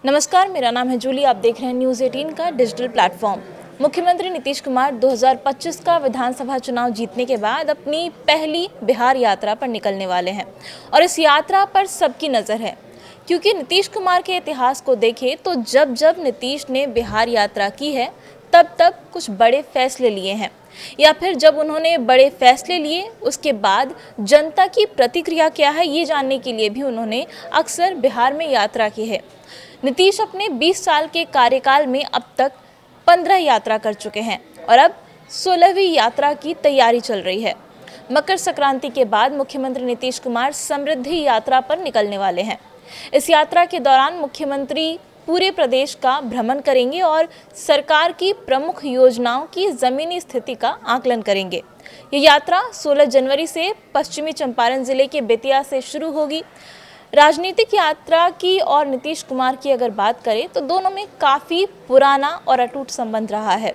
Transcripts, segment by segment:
नमस्कार, मेरा नाम है जूली। आप देख रहे हैं न्यूज़ 18 का डिजिटल प्लेटफॉर्म। मुख्यमंत्री नीतीश कुमार 2025 का विधानसभा चुनाव जीतने के बाद अपनी पहली बिहार यात्रा पर निकलने वाले हैं और इस यात्रा पर सबकी नज़र है, क्योंकि नीतीश कुमार के इतिहास को देखें तो जब जब नीतीश ने बिहार यात्रा की है तब तब कुछ बड़े फैसले लिए हैं, या फिर जब उन्होंने बड़े फैसले लिए उसके बाद जनता की प्रतिक्रिया क्या है ये जानने के लिए भी उन्होंने अक्सर बिहार में यात्रा की है। नीतीश अपने 20 साल के कार्यकाल में अब तक 15 यात्रा कर चुके हैं और अब 16वीं यात्रा की तैयारी चल रही है। मकर संक्रांति के बाद मुख्यमंत्री नीतीश कुमार समृद्धि यात्रा पर निकलने वाले हैं। इस यात्रा के दौरान मुख्यमंत्री पूरे प्रदेश का भ्रमण करेंगे और सरकार की प्रमुख योजनाओं की जमीनी स्थिति का आकलन करेंगे। ये यात्रा 16 जनवरी से पश्चिमी चंपारण जिले के बेतिया से शुरू होगी। राजनीतिक यात्रा की और नीतीश कुमार की अगर बात करें तो दोनों में काफ़ी पुराना और अटूट संबंध रहा है।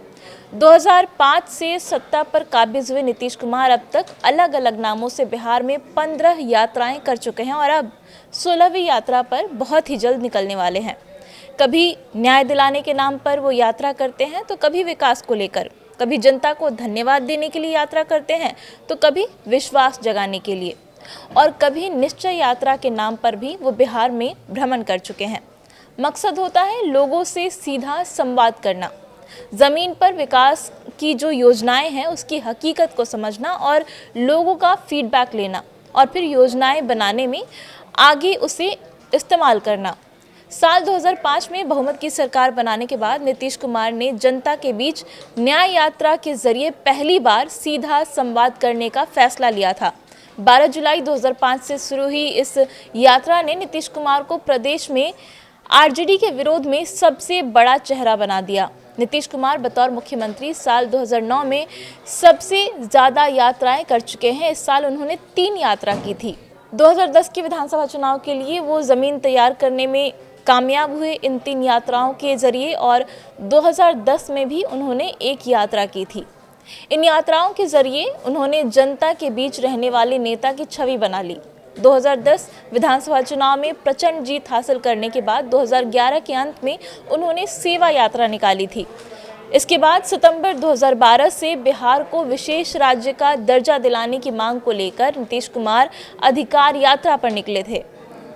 2005 से सत्ता पर काबिज हुए नीतीश कुमार अब तक अलग अलग नामों से बिहार में 15 यात्राएं कर चुके हैं और अब 16वीं यात्रा पर बहुत ही जल्द निकलने वाले हैं। कभी न्याय दिलाने के नाम पर वो यात्रा करते हैं तो कभी विकास को लेकर, कभी जनता को धन्यवाद देने के लिए यात्रा करते हैं तो कभी विश्वास जगाने के लिए, और कभी निश्चय यात्रा के नाम पर भी वो बिहार में भ्रमण कर चुके हैं। मकसद होता है लोगों से सीधा संवाद करना, ज़मीन पर विकास की जो योजनाएं हैं उसकी हकीकत को समझना और लोगों का फीडबैक लेना और फिर योजनाएं बनाने में आगे उसे इस्तेमाल करना। साल 2005 में बहुमत की सरकार बनाने के बाद नीतीश कुमार ने जनता के बीच न्याय यात्रा के जरिए पहली बार सीधा संवाद करने का फैसला लिया था। 12 जुलाई 2005 से शुरू हुई इस यात्रा ने नीतीश कुमार को प्रदेश में आरजेडी के विरोध में सबसे बड़ा चेहरा बना दिया। नीतीश कुमार बतौर मुख्यमंत्री साल 2009 में सबसे ज़्यादा यात्राएं कर चुके हैं। इस साल उन्होंने 3 यात्रा की थी। 2010 के विधानसभा चुनाव के लिए वो ज़मीन तैयार करने में कामयाब हुए इन 3 यात्राओं के जरिए, और 2010 में भी उन्होंने एक यात्रा की थी। इन यात्राओं के जरिए उन्होंने जनता के बीच रहने वाले नेता की छवि बना ली। 2010 विधानसभा चुनाव में प्रचंड जीत हासिल करने के बाद 2011 के अंत में उन्होंने सेवा यात्रा निकाली थी। इसके बाद सितंबर 2012 से बिहार को विशेष राज्य का दर्जा दिलाने की मांग को लेकर नीतीश कुमार अधिकार यात्रा पर निकले थे।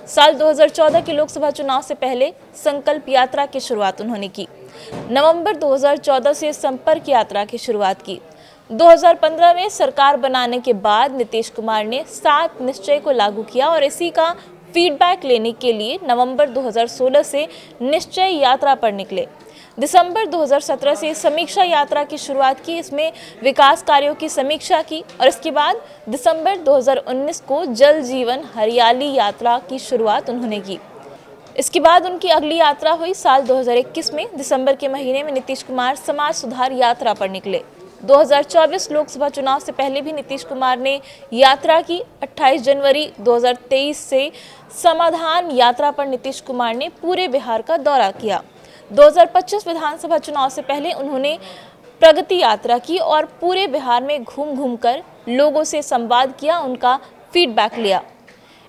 साल 2014 के लोकसभा चुनाव से पहले संकल्प यात्रा की शुरुआत उन्होंने की। नवंबर 2014 से संपर्क यात्रा की शुरुआत की। 2015 में सरकार बनाने के बाद नीतीश कुमार ने 7 निश्चय को लागू किया और इसी का फीडबैक लेने के लिए नवंबर 2016 से निश्चय यात्रा पर निकले। दिसंबर 2017 से समीक्षा यात्रा की शुरुआत की, इसमें विकास कार्यों की समीक्षा की, और इसके बाद दिसंबर 2019 को जल जीवन हरियाली यात्रा की शुरुआत उन्होंने की। इसके बाद उनकी अगली यात्रा हुई साल 2021 में। दिसंबर के महीने में नीतीश कुमार समाज सुधार यात्रा पर निकले। 2024 लोकसभा चुनाव से पहले भी नीतीश कुमार ने यात्रा की। 28 जनवरी 2023 से समाधान यात्रा पर नीतीश कुमार ने पूरे बिहार का दौरा किया। 2025 विधानसभा चुनाव से पहले उन्होंने प्रगति यात्रा की और पूरे बिहार में घूम घूम कर लोगों से संवाद किया, उनका फीडबैक लिया।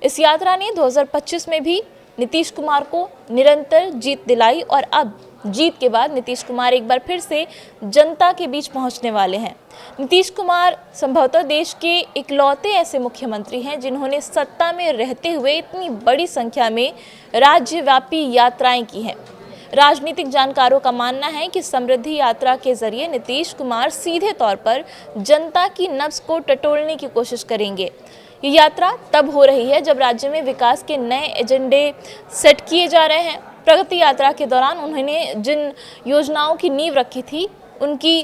इस यात्रा ने 2025 में भी नीतीश कुमार को निरंतर जीत दिलाई और अब जीत के बाद नीतीश कुमार एक बार फिर से जनता के बीच पहुंचने वाले हैं। नीतीश कुमार संभवतः देश के इकलौते ऐसे मुख्यमंत्री हैं जिन्होंने सत्ता में रहते हुए इतनी बड़ी संख्या में राज्यव्यापी यात्राएं की हैं। राजनीतिक जानकारों का मानना है कि समृद्धि यात्रा के जरिए नीतीश कुमार सीधे तौर पर जनता की नब्ज को टटोलने की कोशिश करेंगे। ये यात्रा तब हो रही है जब राज्य में विकास के नए एजेंडे सेट किए जा रहे हैं। प्रगति यात्रा के दौरान उन्होंने जिन योजनाओं की नींव रखी थी उनकी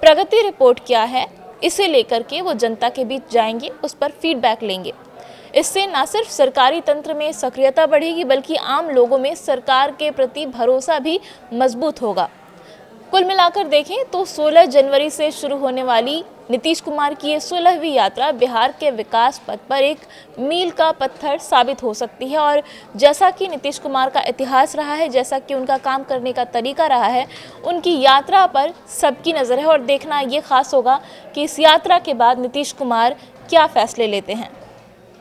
प्रगति रिपोर्ट क्या है, इसे लेकर के वो जनता के बीच जाएंगे, उस पर फीडबैक लेंगे। इससे न सिर्फ सरकारी तंत्र में सक्रियता बढ़ेगी बल्कि आम लोगों में सरकार के प्रति भरोसा भी मजबूत होगा। कुल मिलाकर देखें तो 16 जनवरी से शुरू होने वाली नीतीश कुमार की ये 16वीं यात्रा बिहार के विकास पथ पर एक मील का पत्थर साबित हो सकती है। और जैसा कि नीतीश कुमार का इतिहास रहा है, जैसा कि उनका काम करने का तरीका रहा है, उनकी यात्रा पर सबकी नज़र है और देखना ये खास होगा कि इस यात्रा के बाद नीतीश कुमार क्या फैसले लेते हैं।